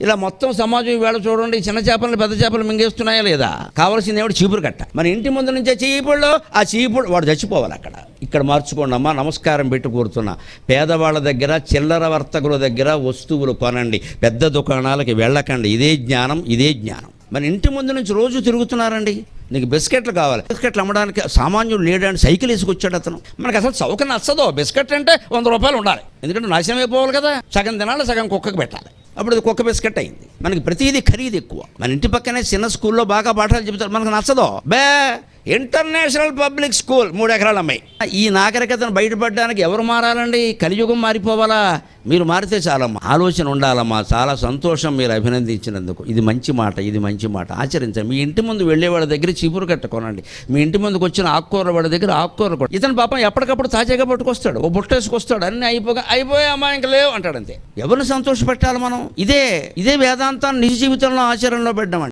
ఇలా మొత్తం సమాజం ఈవేళ చూడండి, చిన్న చేపలను పెద్ద చేపలు మింగేస్తున్నాయా లేదా? కావాల్సింది ఏమిటి? చీపురు కట్ట. మన ఇంటి ముందు నుంచే చీపుళ్ళు, ఆ చీపుడు వాడు చచ్చిపోవాలి అక్కడ. ఇక్కడ మార్చుకోండి అమ్మా, నమస్కారం పెట్టి కూర్చున్నా. పేదవాళ్ళ దగ్గర, చిల్లర వర్తకుల దగ్గర వస్తువులు కొనండి, పెద్ద దుకాణాలకి వెళ్ళకండి. ఇదే జ్ఞానం, ఇదే జ్ఞానం. మన ఇంటి ముందు నుంచి రోజు తిరుగుతున్నారండి. నీకు బిస్కెట్లు కావాలి, బిస్కెట్లు అమ్మడానికి సామాన్యుడు లేడంటే సైకిల్ వేసుకొచ్చాడు అతను. మనకు అసలు చౌక నచ్చదో. బిస్కెట్ అంటే 100 రూపాయలు ఉండాలి, ఎందుకంటే నాశనం అయిపోవాలి కదా. సగం తినాలి, సగం కుక్కకు పెట్టాలి. అప్పుడు అది కుక్క బిస్కెట్ అయింది. మనకి ప్రతిదీ ఖరీదు ఎక్కువ. మన ఇంటి పక్కనే చిన్న స్కూల్లో బాగా పాఠాలు చెబుతారు, మనకు నచ్చదో. ఇంటర్నేషనల్ పబ్లిక్ స్కూల్ 3 ఎకరాల అమ్మాయి. ఈ నాగరికతను బయటపడడానికి ఎవరు మారాలండి? కలియుగం మారిపోవాలా? మీరు మారితే చాలమ్మా. ఆలోచన ఉండాలమ్మా. చాలా సంతోషం మీరు అభినందించినందుకు. ఇది మంచి మాట, ఇది మంచి మాట. ఆచరించండి. మీ ఇంటి ముందు వెళ్ళే వాళ్ళ దగ్గర చీపురు కట్ట కొనండి. మీ ఇంటి ముందుకు వచ్చిన ఆకుకూర వాళ్ళ దగ్గర ఆకుకూరలు కొనండి. ఇతను పాపం ఎప్పటికప్పుడు తాజాగా పట్టుకొస్తాడు, ఓ బుట్టేసుకొస్తాడు. అన్నీ అయిపోయామా ఇంకా లేవు అంటాడు, అంతే. ఎవరిని సంతోషపెట్టాలి మనం? ఇదే వేదాంతాన్ని నిజ జీవితంలో ఆచరణలో పెట్టామండి.